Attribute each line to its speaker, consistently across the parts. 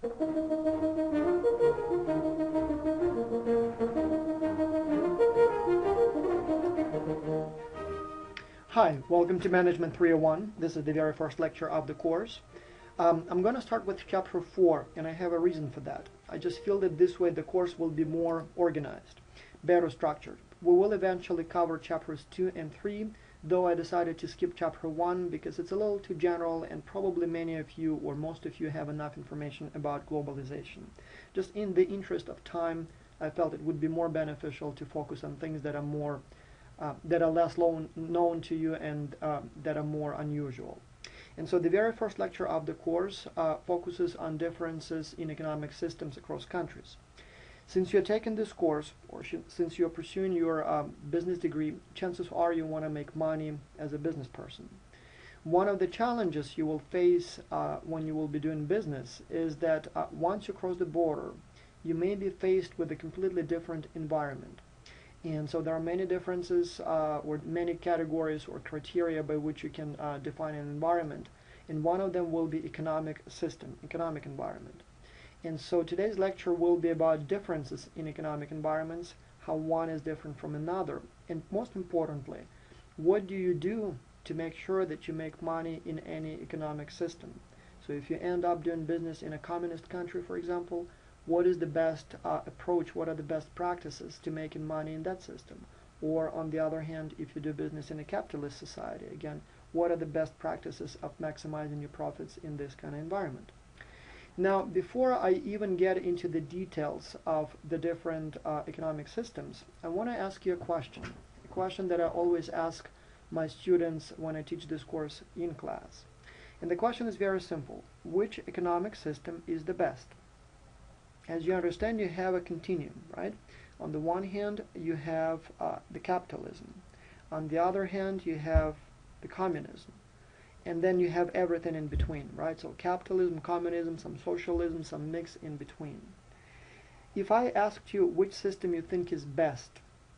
Speaker 1: Hi, welcome to Management 301. This is the very first lecture of the course. I'm going to start with chapter 4, and I have a reason for that. I just feel that this way the course will be more organized, better structured. We will eventually cover chapters 2 and 3, though I decided to skip chapter 1 because it's a little too general and probably many of you or most of you have enough information about globalization. Just in the interest of time, I felt it would be more beneficial to focus on things that are more that are less known to you and that are more unusual. And so the very first lecture of the course focuses on differences in economic systems across countries. Since you're taking this course, or since you're pursuing your business degree, chances are you want to make money as a business person. One of the challenges you will face when you will be doing business is that once you cross the border, you may be faced with a completely different environment. And so there are many differences or many categories or criteria by which you can define an environment. And one of them will be economic system, economic environment. And so today's lecture will be about differences in economic environments, how one is different from another. And most importantly, what do you do to make sure that you make money in any economic system? So if you end up doing business in a communist country, for example, what is the best approach, what are the best practices to making money in that system? Or on the other hand, if you do business in a capitalist society, again, what are the best practices of maximizing your profits in this kind of environment? Now, before I even get into the details of the different economic systems, I want to ask you a question that I always ask my students when I teach this course in class. And the question is very simple. Which economic system is the best? As you understand, you have a continuum, right? On the one hand, you have the capitalism. On the other hand, you have the communism. And then you have everything in between, right? So capitalism, communism, some socialism, some mix in between. If I asked you which system you think is best,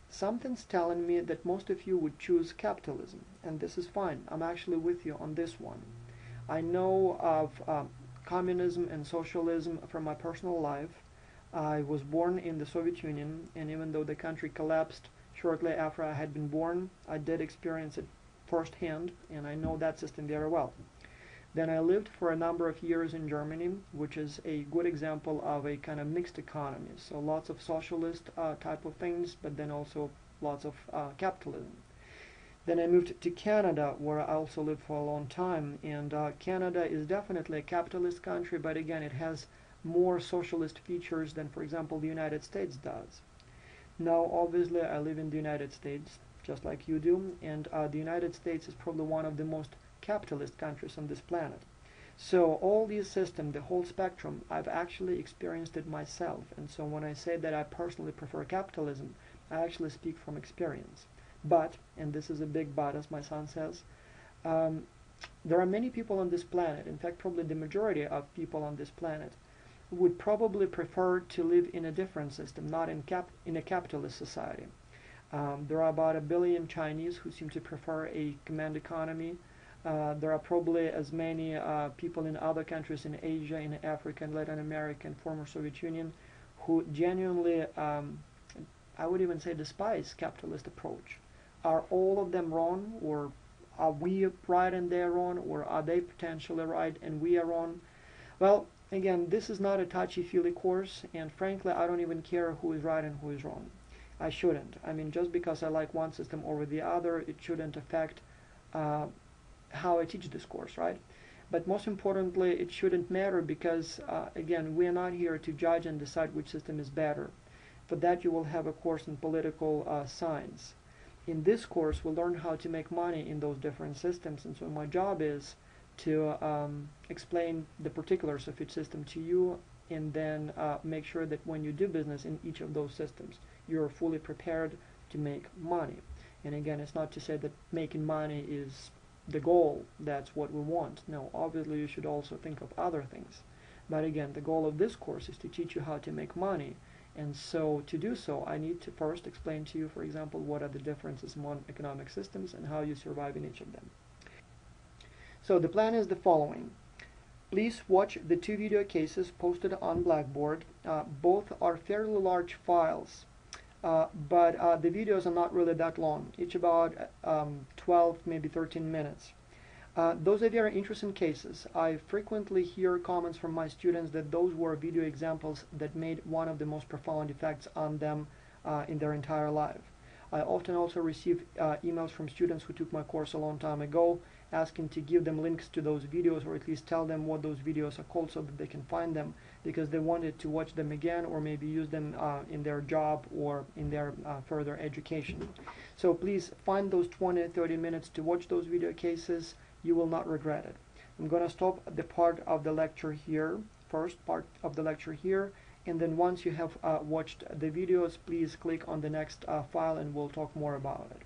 Speaker 1: something's telling me that most of you would choose capitalism. And this is fine. I'm actually with you on this one. I know of communism and socialism from my personal life. I was born in the Soviet Union, and even though the country collapsed shortly after I had been born, I did experience it firsthand, and I know that system very well. Then I lived for a number of years in Germany, which is a good example of a kind of mixed economy. So lots of socialist type of things, but then also lots of capitalism. Then I moved to Canada, where I also lived for a long time, and Canada is definitely a capitalist country, but again, it has more socialist features than, for example, the United States does. Now, obviously, I live in the United States, just like you do, and the United States is probably one of the most capitalist countries on this planet. So all these systems, the whole spectrum, I've actually experienced it myself, and so when I say that I personally prefer capitalism, I actually speak from experience. But, and this is a big but, as my son says, there are many people on this planet, in fact probably the majority of people on this planet, would probably prefer to live in a different system, not in a capitalist society. There are about 1 billion Chinese who seem to prefer a command economy. There are probably as many people in other countries in Asia, in Africa, and Latin America, and former Soviet Union who genuinely, I would even say, despise capitalist approach. Are all of them wrong, or are we right and they're wrong, or are they potentially right and we are wrong? Well, again, this is not a touchy-feely course, and frankly, I don't even care who is right and who is wrong. I shouldn't. I mean, just because I like one system over the other, it shouldn't affect how I teach this course, right? But most importantly, it shouldn't matter because, again, we are not here to judge and decide which system is better. For that, you will have a course in political science. In this course, we'll learn how to make money in those different systems, and so my job is to explain the particulars of each system to you, and then make sure that when you do business in each of those systems, you're fully prepared to make money. And again, it's not to say that making money is the goal, that's what we want. No, obviously you should also think of other things. But again, the goal of this course is to teach you how to make money. And so to do so, I need to first explain to you, for example, what are the differences among economic systems and how you survive in each of them. So the plan is the following. Please watch the two video cases posted on Blackboard. Both are fairly large files, but the videos are not really that long, each about 12, maybe 13 minutes. Those are very interesting cases. I frequently hear comments from my students that those were video examples that made one of the most profound effects on them in their entire life. I often also receive emails from students who took my course a long time ago asking to give them links to those videos, or at least tell them what those videos are called so that they can find them, because they wanted to watch them again or maybe use them in their job or in their further education. So please find those 20-30 minutes to watch those video cases. You will not regret it. I'm going to stop the part of the lecture here, first part of the lecture here, and then once you have watched the videos, please click on the next file and we'll talk more about it.